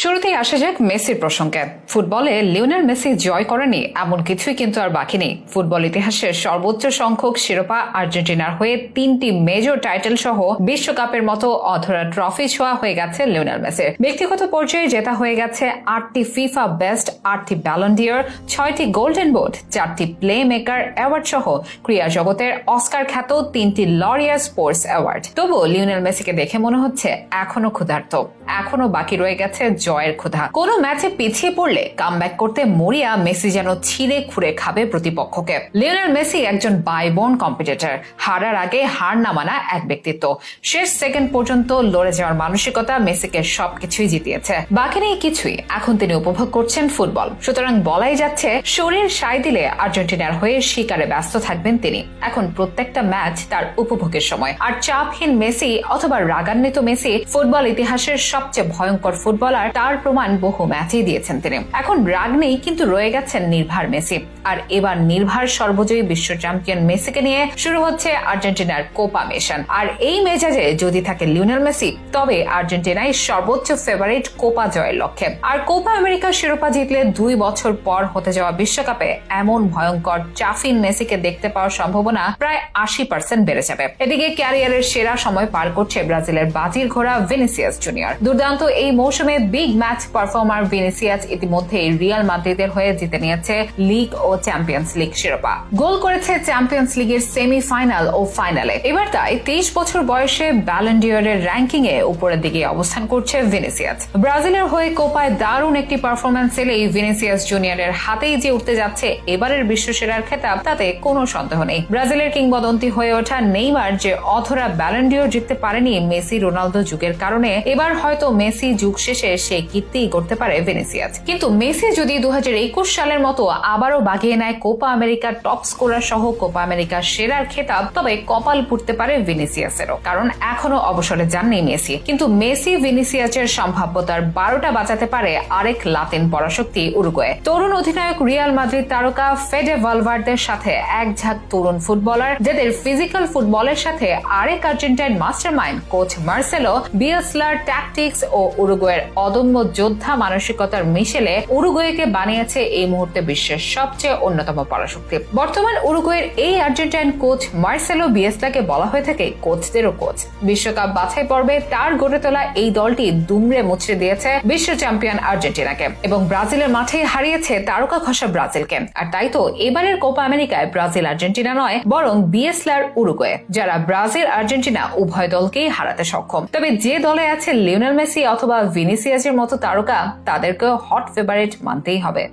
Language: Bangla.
শুরুতেই আসা যাক মেসির প্রসঙ্গে। ফুটবলে লিওনেল মেসি জয় করেনি এমন কিছুই কিন্তু আর বাকি নেই। ফুটবল ইতিহাসের সর্বোচ্চ সংখ্যক শিরোপা আর্জেন্টিনার হয়ে 3টি মেজর টাইটেল সহ বিশ্বকাপের মতো অধরা ট্রফি ছোঁয়া হয়ে গেছে লিওনেল মেসির। ব্যক্তিগত পর্যায়ে জেতা হয়ে গেছে 8টি ফিফা বেস্ট, 8টি ব্যালন ডিওর, 6টি গোল্ডেন বুট, 4টি প্লে মেকার অ্যাওয়ার্ড সহ ক্রীড়া জগতের অস্কার খ্যাত 3টি লরিয়া স্পোর্টস অ্যাওয়ার্ড। তবুও লিওনেল মেসিকে দেখে মনে হচ্ছে এখনো ক্ষুধার্ত, এখনো বাকি রয়ে গেছে জয়ের ক্ষুধা। কোনো ম্যাচে পিছিয়ে পড়লে কামব্যাক করতে মরিয়া মেসি যেন ছিঁড়ে খুঁড়ে খাবে প্রতিপক্ষকে। লিওনেল মেসি একজন বাইবর্ন কম্পিটিটর, হারার আগে হার না মানা এক ব্যক্তিত্ব। শেষ সেকেন্ড পর্যন্ত লড়ে যাওয়ার মানসিকতা মেসিকে সবকিছুই জিতিয়েছে। বাকি নেই কিছুই, এখন তিনি উপভোগ করছেন ফুটবল। সুতরাং বলাই যাচ্ছে শরীর সায় দিলে আর্জেন্টিনার হয়ে শিকারে ব্যস্ত থাকবেন তিনি। এখন প্রত্যেকটা ম্যাচ তার উপভোগের সময়। আর চাপহীন মেসি অথবা রাগান্বিত মেসি ফুটবল ইতিহাসের সবচেয়ে ভয়ঙ্কর ফুটবলার, তার প্রমাণ বহু ম্যাচেই দিয়েছেন তিনি। এখন রাগ নেই, কিন্তু রয়ে গেছেন নির্ভার মেসি। আর এবার নির্ভার সর্বজয়ী বিশ্ব চ্যাম্পিয়ন মেসিকে নিয়ে শুরু হচ্ছে আর্জেন্টিনার কোপা মিশন। আর এই মেজাজে যদি থাকে লিওনেল মেসি, তবে আর্জেন্টিনাই সর্বোচ্চ ফেভারিট কোপা জয়ের লক্ষ্যে। আর কোপা আমেরিকার শিরোপা জিতলে 2 বছর পর হতে যাওয়া বিশ্বকাপে এমন ভয়ঙ্কর চাফিন মেসিকে দেখতে পাওয়ার সম্ভাবনা প্রায় 80% বেড়ে যাবে। এদিকে ক্যারিয়ারের সেরা সময় পার করছে ব্রাজিলের বাজির ঘোড়া ভিনিসিয়াস জুনিয়র। দুর্দান্ত এই মৌসুমে বিগ ম্যাচ পারফর্মার ভিনিসিয়াস ইতিমধ্যেই রিয়াল মাদ্রিদের হয়ে জিতে নিয়েছে লিগ ও চ্যাম্পিয়ন্স লিগ শিরোপা। গোল করেছে চ্যাম্পিয়ন্স লিগের সেমিফাইনাল ও ফাইনালে। এবার তাই 23 বছর বয়সে ব্যালন ডিওরের র্যাঙ্কিং এ উপরের দিকে অবস্থান করছে ভিনিসিয়াস। ব্রাজিলের হয়ে কোপায় দারুণ একটি পারফরম্যান্স এলেই ভিনিসিয়াস জুনিয়রের হাতেই যে উঠতে যাচ্ছে এবারের বিশ্বসেরার খেতাব, তাতে কোনো সন্দেহ নেই। ব্রাজিলের কিংবদন্তি হয়ে ওঠা নেইমার যে অধরা ব্যালন ডিওর জিততে পারেনি মেসি রোনালদো যুগের কারণে, এবার হয়তো মেসি যুগ শেষে সে কীর্তিই করতে পারে ভিনিসিয়াস। কিন্তু মেসি যদি 2021 সালের মতো আবারও বাগিয়ে নেয় কোপা আমেরিকার টপ স্কোরার সহ কোপা আমেরিকার সেরার খেতাব, তবে কপাল পুড়তে পারে ভিনিসিয়াসেরও। কারণ এখনো অবসরে যাননি মেসি। কিন্তু মেসি ভিনিসিয়াসের সম্ভাব্যতার 12টা বাঁচাতে পারে আরেক লাতিন পরাশক্তি উরুগুয়ে। তরুণ অধিনায়ক রিয়াল মাদ্রিদ তারকা ফেডে ভালভার্দের সাথে এক ঝাঁক তরুণ ফুটবলার, যাদের ফিজিক্যাল ফুটবলের সাথে আরেক আর্জেন্টাইন মাস্টারমাইন্ড কোচ মার্সেলো বিয়েসলার ট্যাকটিক্স ও উরুগুয়ের অদম্য যোদ্ধা মানসিকতার মিশেলে উরুগুয়েকে বানিয়েছে এই মুহূর্তে বিশ্বের সবচেয়ে অন্যতম পরাশক্তি। বর্তমান উরুগুয়ের এই আর্জেন্টাইন কোচ মার্সেলো বিয়েসলাকে বলা হয়ে থাকে কোচদেরও কোচ। বিশ্বকাপ বাছাই পর্বে তার গড়ে তোলা এই দলটি দুমড়ে মুচড়ে দিয়েছে বিশ্ব চ্যাম্পিয়ন আর্জেন্টিনাকে এবং ব্রাজিলের মাঠে হারিয়েছে তারকা খসা ব্রাজিলকে। আর তাই তো এবারের কোপা আমেরিকায় ব্রাজিল আর্জেন্টিনা নয়, বরং বিয়েসলার উরুগুয়ে, যারা ব্রাজিল আর্জেন্টিনা উভয় দলকেই হারাতে সক্ষম। তবে যে দলে আছে লিওনেল মেসি অথবা ভিনিসিয়াসের মতো তারকা, তাদেরকেও হট ফেভারিট মানতেই হবে।